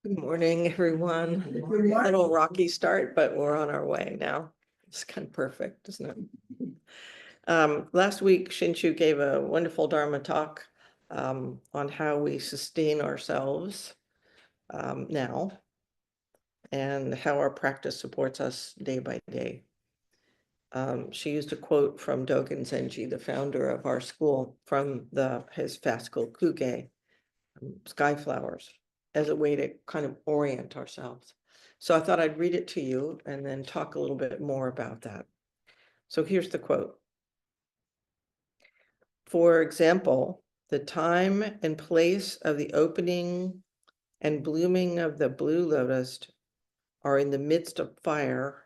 Good morning, everyone. A little rocky start, but we're on our way now. It's kind of perfect, isn't it? Last week, Shinshu gave a wonderful Dharma talk on how we sustain ourselves now and how our practice supports us day by day. She used a quote from Dogen Zenji, the founder of our school, from his fascicle Kuge, Sky Flowers, as a way to kind of orient ourselves. So I thought I'd read it to you and then talk a little bit more about that. So here's the quote. For example, the time and place of the opening and blooming of the blue lotus are in the midst of fire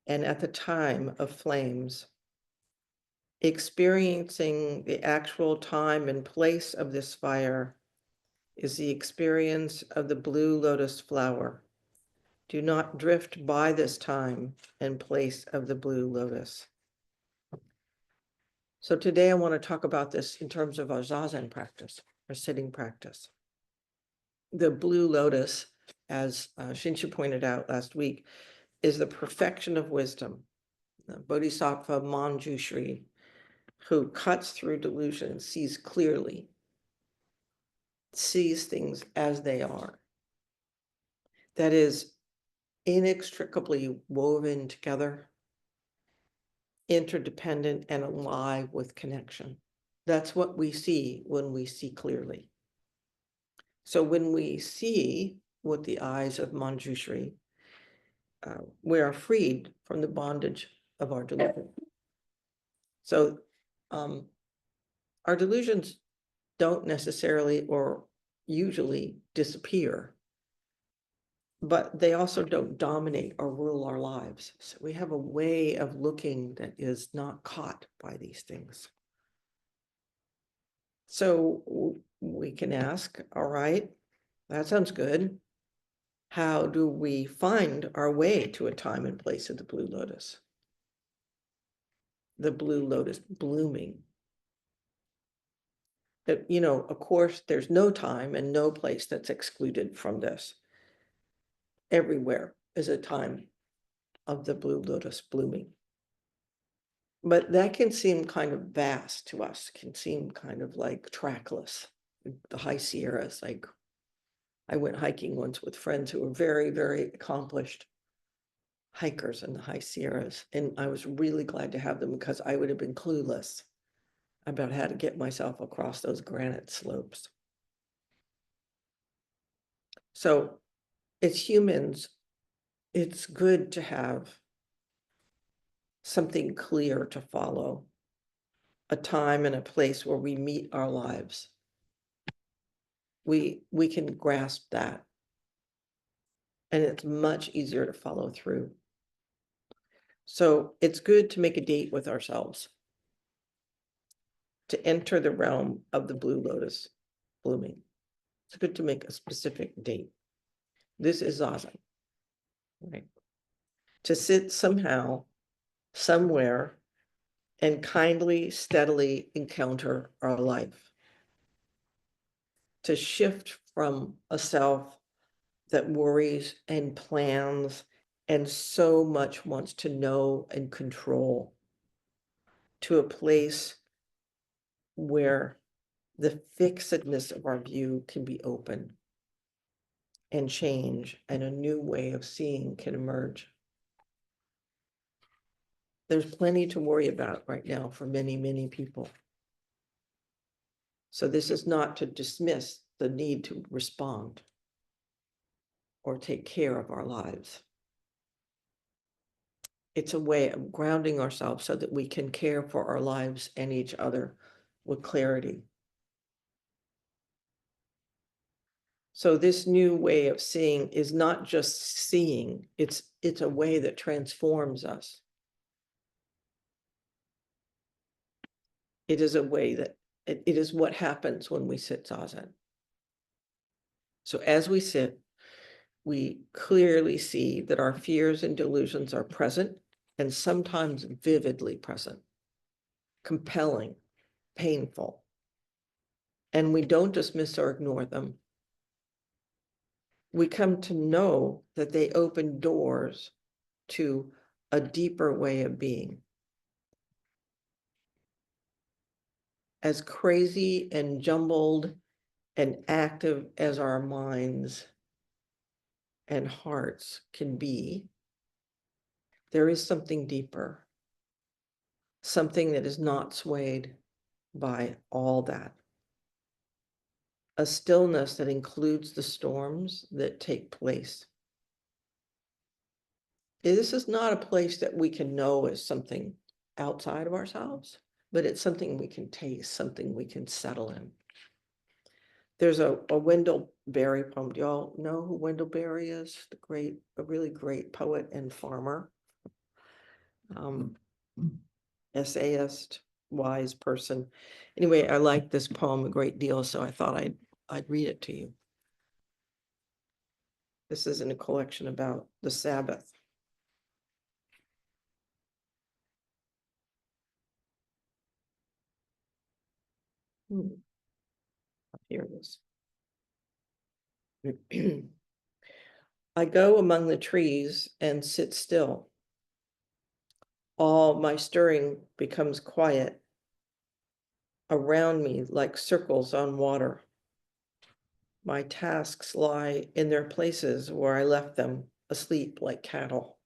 and at the time of flames. Experiencing the actual time and place of this fire is the experience of the blue lotus flower. Do not drift by this time and place of the blue lotus. So today I want to talk about this in terms of our zazen practice, our sitting practice. The blue lotus, as Shinshu pointed out last week, is the perfection of wisdom. The Bodhisattva Manjushri, who cuts through delusion, sees clearly, sees things as they are. That is inextricably woven together, interdependent and alive with connection. That's what we see when we see clearly. So when we see with the eyes of Manjushri, we are freed from the bondage of our delusion. So our delusions don't necessarily or usually disappear, but they also don't dominate or rule our lives. So we have a way of looking that is not caught by these things. So we can ask, all right, that sounds good. How do we find our way to a time and place of the blue lotus? The blue lotus blooming. That, of course, there's no time and no place that's excluded from this. Everywhere is a time of the blue lotus blooming. But that can seem kind of vast to us, can seem kind of like trackless. The high Sierras, like I went hiking once with friends who were very, very accomplished hikers in the high Sierras. And I was really glad to have them because I would have been clueless about how to get myself across those granite slopes. So as humans, it's good to have something clear to follow, a time and a place where we meet our lives. We can grasp that, and it's much easier to follow through. So it's good to make a date with ourselves, to enter the realm of the blue lotus blooming. It's good to make a specific date. This is zazen, right? To sit somehow, somewhere, and kindly, steadily encounter our life. To shift from a self that worries and plans and so much wants to know and control, to a place where the fixedness of our view can be open and change, and a new way of seeing can emerge. There's plenty to worry about right now for many, many people. So this is not to dismiss the need to respond or take care of our lives. It's a way of grounding ourselves so that we can care for our lives and each other with clarity. So this new way of seeing is not just seeing, it's a way that transforms us. It is a way that it is what happens when we sit zazen. So as we sit, we clearly see that our fears and delusions are present and sometimes vividly present, compelling, painful. And we don't dismiss or ignore them. we come to know that they open doors to a deeper way of being. As crazy and jumbled and active as our minds and hearts can be, there is something deeper, something that is not swayed by all that. A stillness that includes the storms that take place. This is not a place that we can know as something outside of ourselves, but it's something we can taste, something we can settle in. There's a Wendell Berry poem. Do y'all know who Wendell Berry is? A really great poet and farmer, essayist, wise person. Anyway, I like this poem a great deal, so I thought I'd read it to you. This is in a collection about the Sabbath. Here it is. I go among the trees and sit still. All my stirring becomes quiet around me like circles on water. My tasks lie in their places where I left them, asleep like cattle.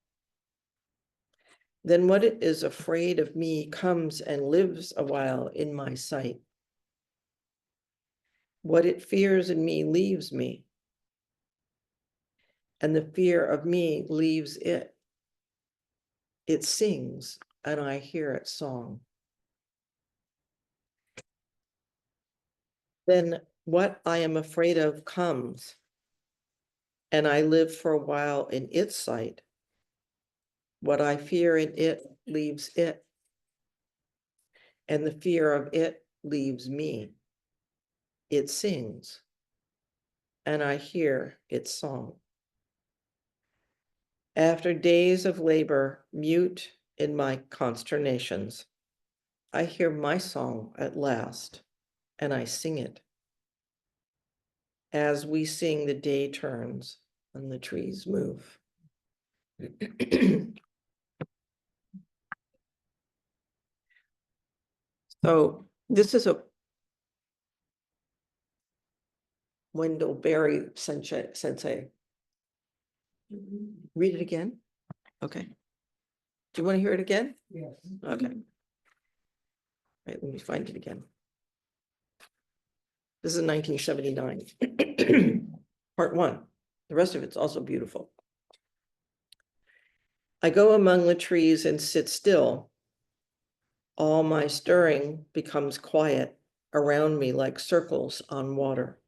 Then what it is afraid of me comes and lives a while in my sight. What it fears in me leaves me, and the fear of me leaves it. It sings, and I hear its song. Then what I am afraid of comes, and I live for a while in its sight. What I fear in it leaves it, and the fear of it leaves me. It sings, and I hear its song. After days of labor, mute in my consternations, I hear my song at last, and I sing it. As we sing, the day turns and the trees move. So this is a Wendell Berry sensei. Read it again. Okay. Do you want to hear it again? Yes. Okay. All right, let me find it again. This is 1979. Part 1. The rest of it's also beautiful. I go among the trees and sit still. All my stirring becomes quiet around me like circles on water.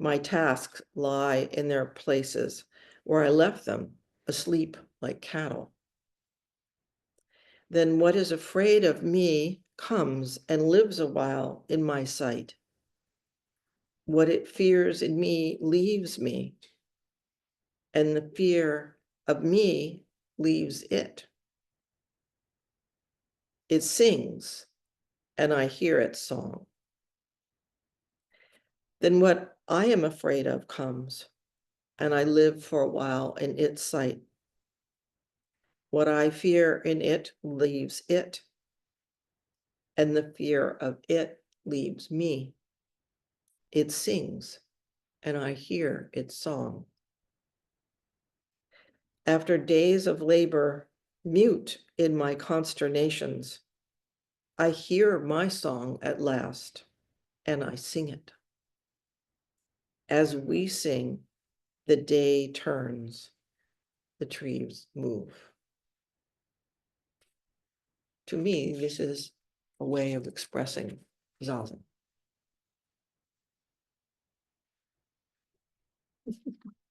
My tasks lie in their places where I left them, asleep like cattle. Then what is afraid of me comes and lives a while in my sight. What it fears in me leaves me, and the fear of me leaves it. It sings, and I hear its song. Then what I am afraid of comes, and I live for a while in its sight. What I fear in it leaves it, and the fear of it leaves me. It sings, and I hear its song. After days of labor, mute in my consternations, I hear my song at last, and I sing it. As we sing, the day turns, the trees move. To me, this is a way of expressing Zazen.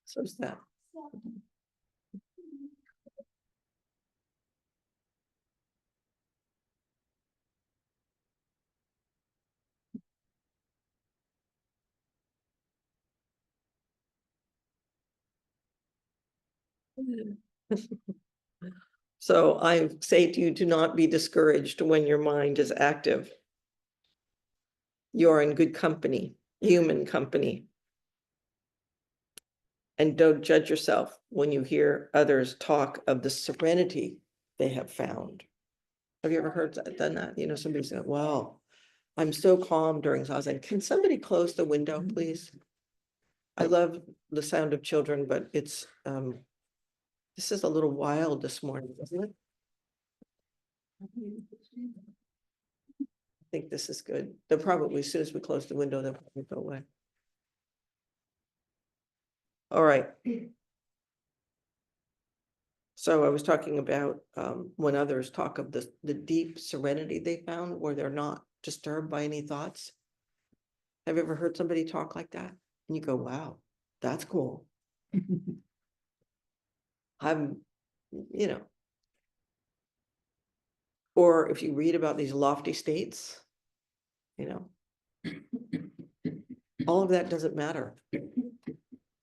So is that. So I say to you, do not be discouraged when your mind is active. You're in good company, human company. And don't judge yourself when you hear others talk of the serenity they have found. Have you ever done that? You know, somebody said, wow, I'm so calm during Zazen. Can somebody close the window, please? I love the sound of children, but it's, this is a little wild this morning, isn't it? I think this is good. They'll probably, as soon as we close the window, they'll probably go away. All right. So I was talking about when others talk of the deep serenity they found where they're not disturbed by any thoughts. Have you ever heard somebody talk like that? And you go, wow, that's cool. I'm, you know, or if you read about these lofty states, you know, all of that doesn't matter.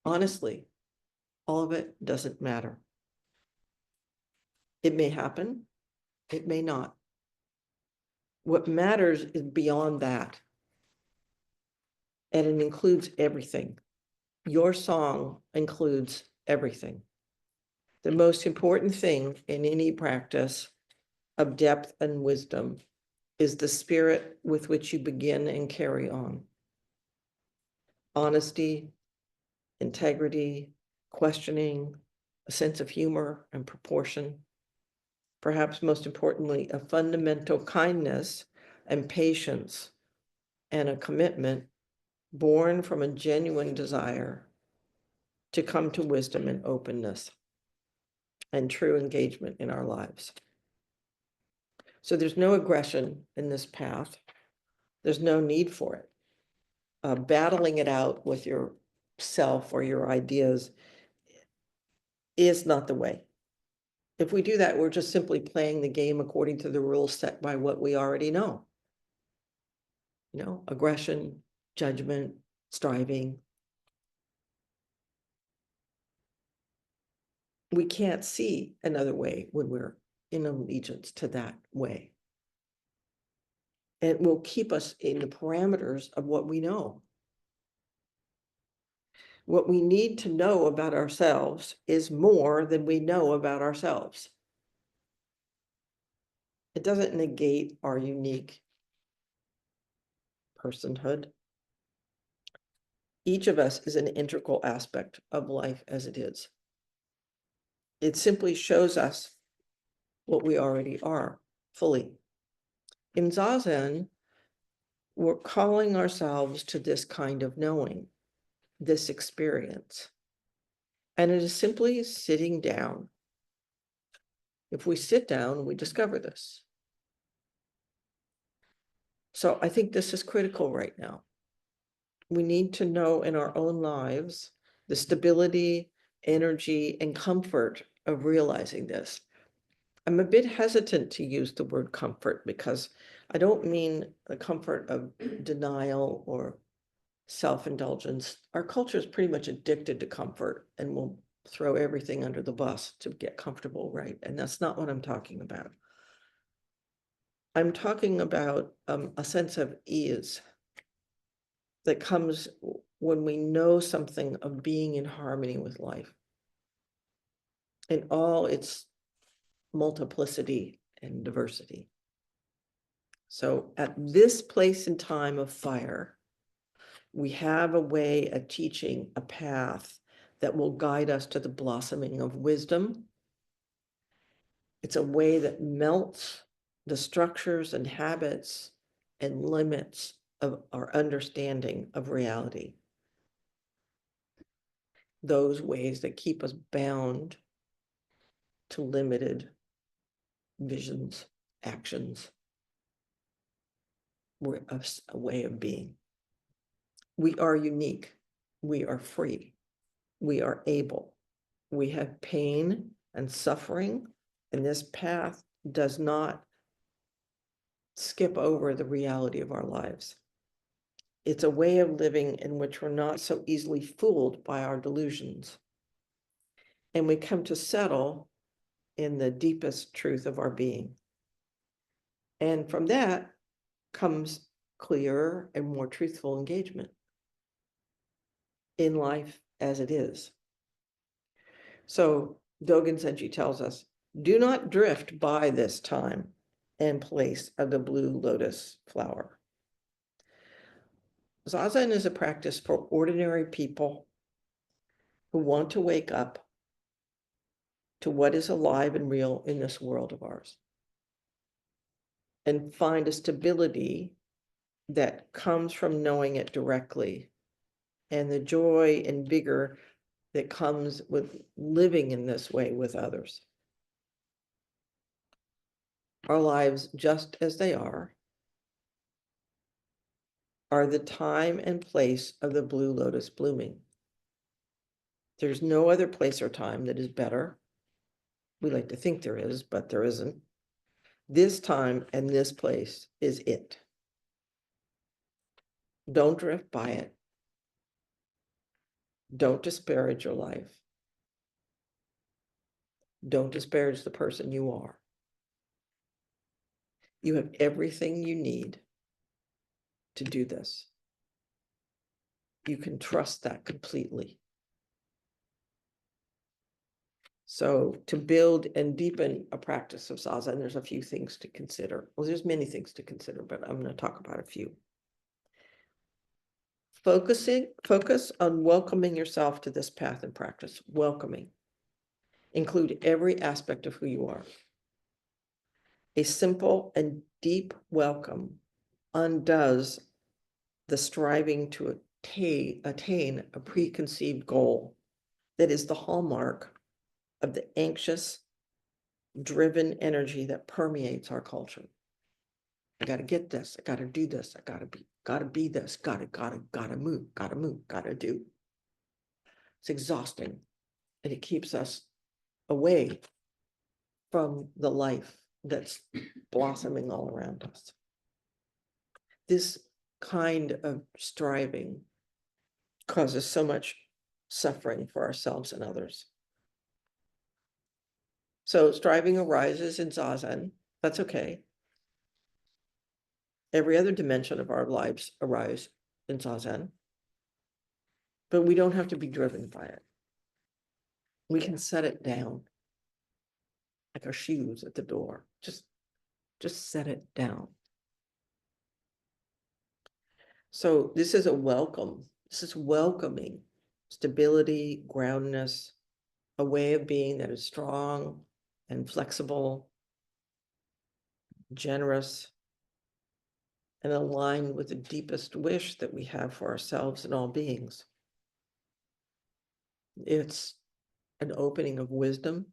Honestly, all of it doesn't matter. It may happen, it may not. What matters is beyond that. And it includes everything. Your song includes everything. The most important thing in any practice of depth and wisdom is the spirit with which you begin and carry on. Honesty, integrity, questioning, a sense of humor and proportion. Perhaps most importantly, a fundamental kindness and patience and a commitment born from a genuine desire to come to wisdom and openness and true engagement in our lives. So there's no aggression in this path. There's no need for it. Battling it out with yourself or your ideas is not the way. If we do that, we're just simply playing the game according to the rules set by what we already know. You know, aggression, judgment, striving. We can't see another way when we're in allegiance to that way. And it will keep us in the parameters of what we know. What we need to know about ourselves is more than we know about ourselves. It doesn't negate our unique personhood. Each of us is an integral aspect of life as it is. It simply shows us what we already are fully. In Zazen, we're calling ourselves to this kind of knowing, this experience. And it is simply sitting down. If we sit down, we discover this. So I think this is critical right now. We need to know in our own lives the stability, energy, and comfort of realizing this. I'm a bit hesitant to use the word comfort because I don't mean the comfort of denial or self-indulgence. Our culture is pretty much addicted to comfort and will throw everything under the bus to get comfortable, right? And that's not what I'm talking about. I'm talking about a sense of ease that comes when we know something of being in harmony with life in all its multiplicity and diversity. So at this place in time of fire, we have a way of teaching a path that will guide us to the blossoming of wisdom. It's a way that melts the structures and habits and limits of our understanding of reality. Those ways that keep us bound to limited visions, actions, we're a way of being. We are unique. We are free. We are able. We have pain and suffering, and this path does not skip over the reality of our lives. It's a way of living in which we're not so easily fooled by our delusions. And we come to settle in the deepest truth of our being. And from that comes clearer and more truthful engagement in life as it is. So Dogen Senshi tells us, do not drift by this time and place of the blue lotus flower. Zazen is a practice for ordinary people who want to wake up to what is alive and real in this world of ours and find a stability that comes from knowing it directly and the joy and vigor that comes with living in this way with others. Our lives, just as they are the time and place of the blue lotus blooming. There's no other place or time that is better. We like to think there is, but there isn't. This time and this place is it. Don't drift by it. Don't disparage your life. Don't disparage the person you are. You have everything you need to do this. You can trust that completely. So to build and deepen a practice of Zazen, there's a few things to consider. Well, there's many things to consider, but I'm going to talk about a few. Focus on welcoming yourself to this path and practice. Welcoming. Include every aspect of who you are. A simple and deep welcome undoes the striving to attain a preconceived goal that is the hallmark of the anxious, driven energy that permeates our culture. I got to get this. I got to do this. I got to be this. Got to move, got to do. It's exhausting, and it keeps us away from the life that's blossoming all around us. This kind of striving causes so much suffering for ourselves and others. So striving arises in Zazen. That's okay. Every other dimension of our lives arise in Zazen. But we don't have to be driven by it. We can set it down like our shoes at the door. Just set it down. So this is a welcome. This is welcoming stability, groundedness, a way of being that is strong and flexible, generous, and aligned with the deepest wish that we have for ourselves and all beings. It's an opening of wisdom,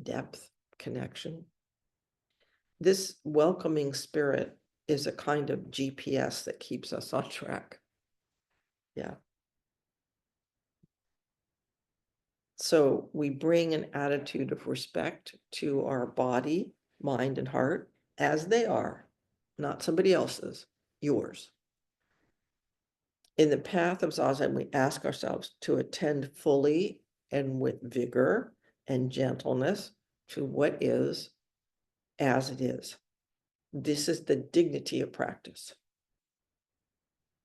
depth, connection. This welcoming spirit is a kind of GPS that keeps us on track. Yeah. So we bring an attitude of respect to our body, mind, and heart as they are, not somebody else's, yours. In the path of Zazen, we ask ourselves to attend fully and with vigor and gentleness to what is as it is. This is the dignity of practice.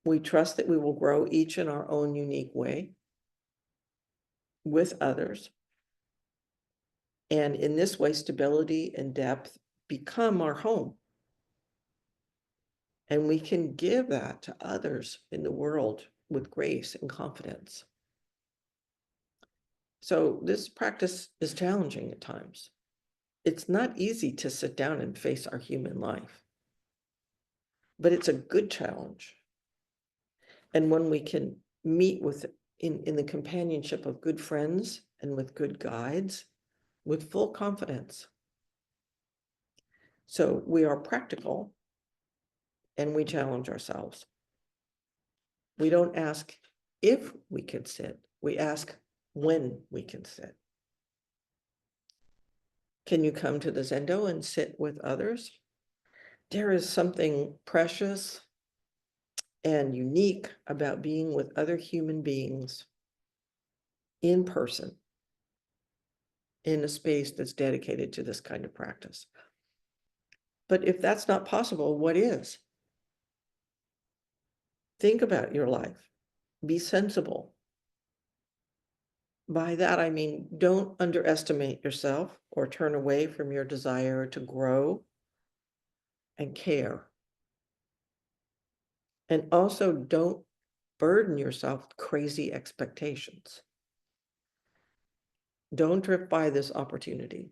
We trust that we will grow each in our own unique way with others. And in this way, stability and depth become our home. And we can give that to others in the world with grace and confidence. So this practice is challenging at times. It's not easy to sit down and face our human life, but it's a good challenge. And when we can meet with in the companionship of good friends and with good guides, with full confidence. So we are practical and we challenge ourselves. We don't ask if we can sit, we ask when we can sit. Can you come to the Zendo and sit with others? There is something precious and unique about being with other human beings in person in a space that's dedicated to this kind of practice. But if that's not possible, what is? Think about your life. Be sensible. By that, I mean, don't underestimate yourself or turn away from your desire to grow and care. And also don't burden yourself with crazy expectations. Don't drift by this opportunity.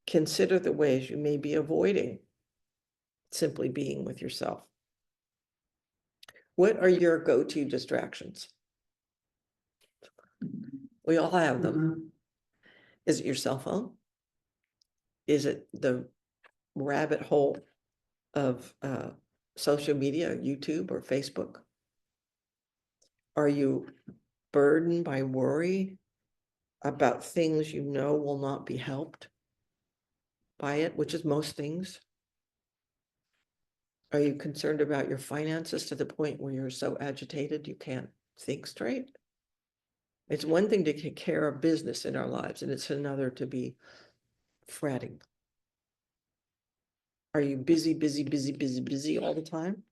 Consider the ways you may be avoiding simply being with yourself. What are your go-to distractions? We all have them. Is it your cell phone? Is it the rabbit hole of social media, YouTube or Facebook? Are you burdened by worry about things you know will not be helped by it, which is most things? Are you concerned about your finances to the point where you're so agitated you can't think straight? It's one thing to take care of business in our lives, and it's another to be fretting. Are you busy, busy, busy, busy, busy all the time?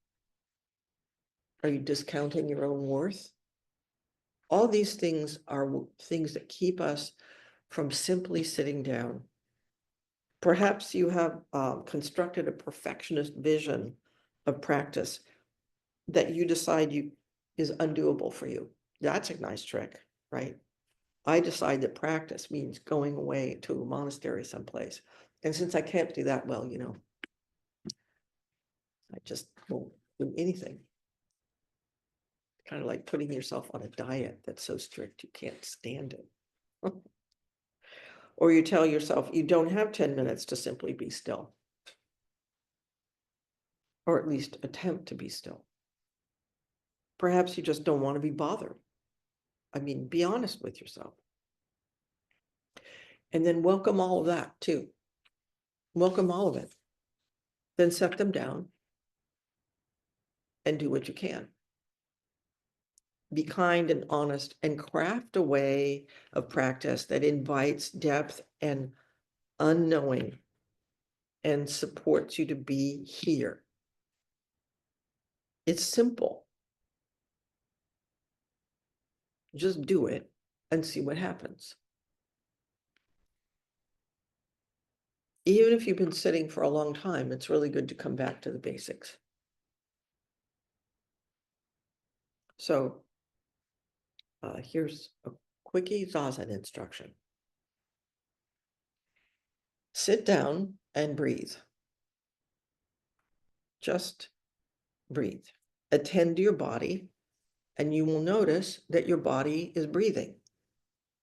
Are you discounting your own worth? All these things are things that keep us from simply sitting down. Perhaps you have constructed a perfectionist vision of practice that you decide is undoable for you. That's a nice trick, right? I decide that practice means going away to a monastery someplace. And since I can't do that, well, I just won't do anything. Kind of like putting yourself on a diet that's so strict you can't stand it. Or you tell yourself you don't have 10 minutes to simply be still. Or at least attempt to be still. Perhaps you just don't want to be bothered. I mean, be honest with yourself. And then welcome all of that too. Welcome all of it. Then set them down and do what you can. Be kind and honest and craft a way of practice that invites depth and unknowing and supports you to be here. It's simple. Just do it and see what happens. Even if you've been sitting for a long time, it's really good to come back to the basics. So here's a quickie Zazen instruction. Sit down and breathe. Just breathe. Attend to your body, and you will notice that your body is breathing.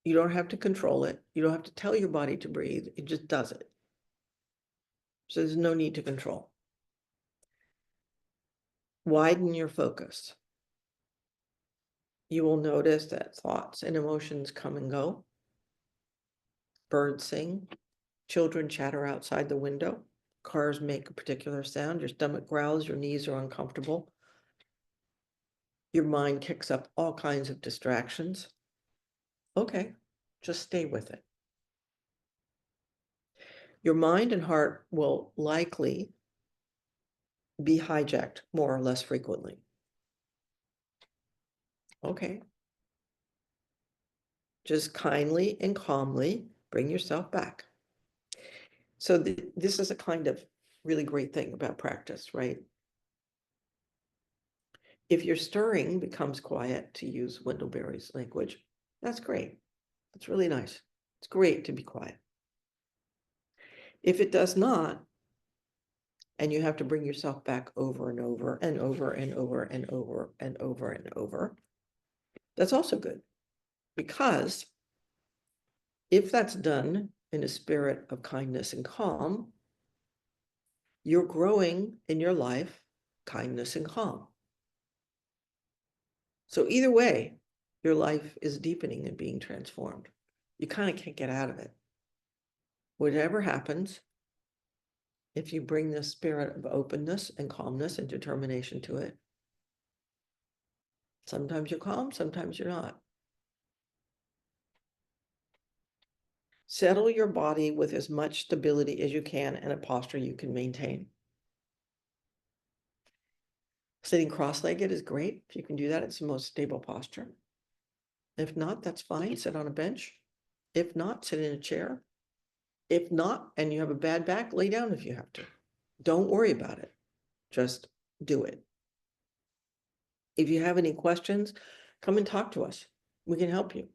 You don't have to control it. You don't have to tell your body to breathe. It just does it. So there's no need to control. Widen your focus. You will notice that thoughts and emotions come and go. Birds sing. Children chatter outside the window. Cars make a particular sound. Your stomach growls. Your knees are uncomfortable. Your mind kicks up all kinds of distractions. Okay, just stay with it. Your mind and heart will likely be hijacked more or less frequently. Okay. Just kindly and calmly bring yourself back. So this is a kind of really great thing about practice, right? If your stirring becomes quiet, to use Wendell-Berry's language, that's great. That's really nice. It's great to be quiet. If it does not, and you have to bring yourself back over and over and over and over and over and over and over, that's also good. Because if that's done in a spirit of kindness and calm, you're growing in your life kindness and calm. So either way, your life is deepening and being transformed. You kind of can't get out of it. Whatever happens, if you bring the spirit of openness and calmness and determination to it, sometimes you're calm, sometimes you're not. Settle your body with as much stability as you can and a posture you can maintain. Sitting cross-legged is great. If you can do that, it's the most stable posture. If not, that's fine. Sit on a bench. If not, sit in a chair. If not, and you have a bad back, lay down if you have to. Don't worry about it. Just do it. If you have any questions, come and talk to us. We can help you.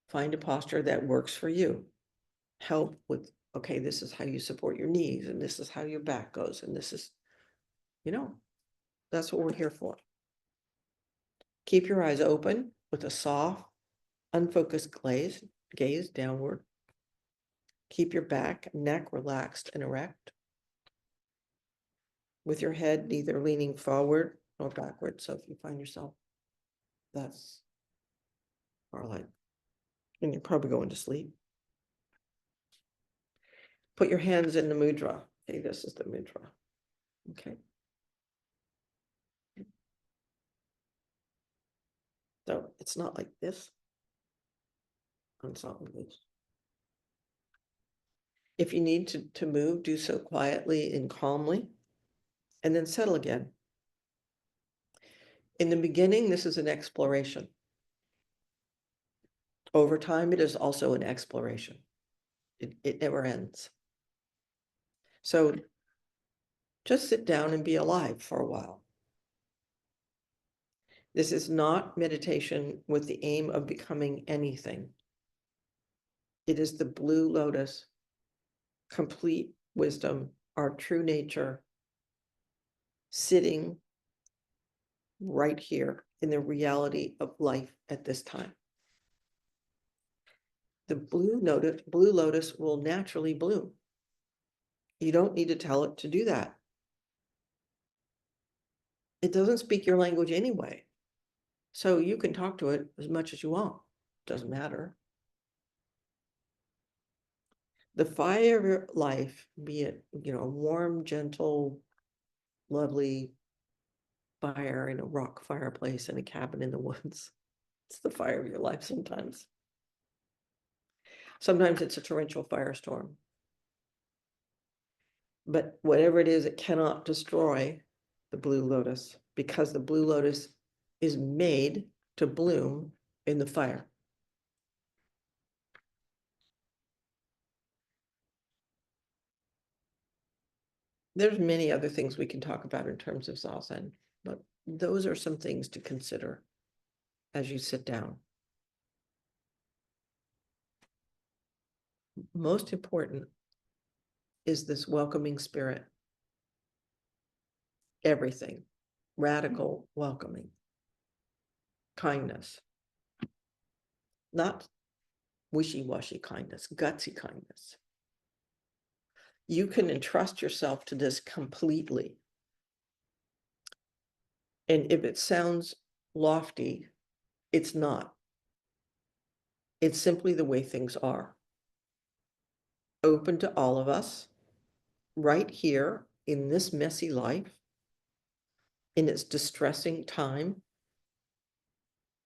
Find a posture that works for you. Help with, okay, this is how you support your knees, and this is how your back goes, and this is, that's what we're here for. Keep your eyes open with a soft, unfocused gaze downward. Keep your back, neck relaxed and erect, with your head neither leaning forward nor backward. So if you find yourself, that's or like, and you're probably going to sleep. Put your hands in the mudra. Okay, this is the mudra. Okay. So it's not like this. It's not like this. If you need to move, do so quietly and calmly, and then settle again. In the beginning, this is an exploration. Over time, it is also an exploration. It never ends. So just sit down and be alive for a while. This is not meditation with the aim of becoming anything. It is the blue lotus, complete wisdom, our true nature, sitting right here in the reality of life at this time. The blue lotus will naturally bloom. You don't need to tell it to do that. It doesn't speak your language anyway. So you can talk to it as much as you want. Doesn't matter. The fire of your life, be it, a warm, gentle, lovely fire in a rock fireplace in a cabin in the woods. It's the fire of your life sometimes. Sometimes it's a torrential firestorm. But whatever it is, it cannot destroy the blue lotus, because the blue lotus is made to bloom in the fire. There's many other things we can talk about in terms of Zazen, but those are some things to consider as you sit down. Most important is this welcoming spirit. Everything, radical welcoming, kindness, not wishy-washy kindness, gutsy kindness. You can entrust yourself to this completely. And if it sounds lofty, it's not. It's simply the way things are. Open to all of us, right here in this messy life, in its distressing time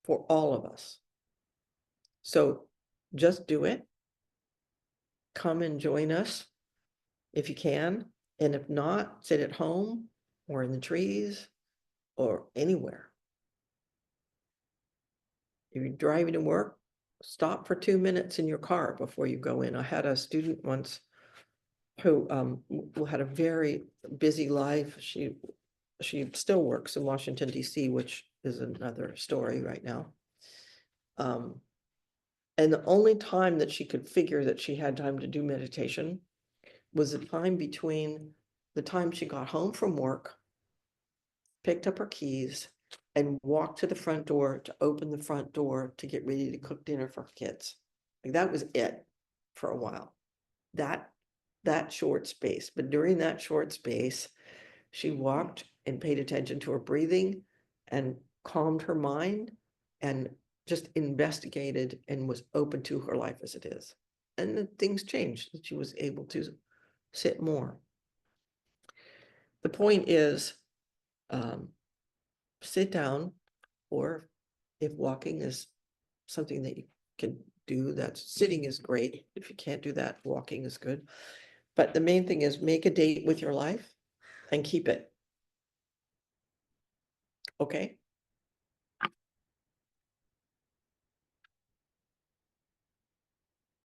for all of us. So just do it. Come and join us if you can. And if not, sit at home or in the trees or anywhere. If you're driving to work, stop for 2 minutes in your car before you go in. I had a student once who had a very busy life. She still works in Washington, D.C., which is another story right now. And the only time that she could figure that she had time to do meditation was the time between the time she got home from work, picked up her keys, and walked to the front door to open the front door to get ready to cook dinner for her kids. Like, that was it for a while. That short space. But during that short space, she walked and paid attention to her breathing and calmed her mind and just investigated and was open to her life as it is. And then things changed, and she was able to sit more. The point is, sit down, or if walking is something that you can do, that's sitting is great. If you can't do that, walking is good. But the main thing is make a date with your life and keep it. Okay?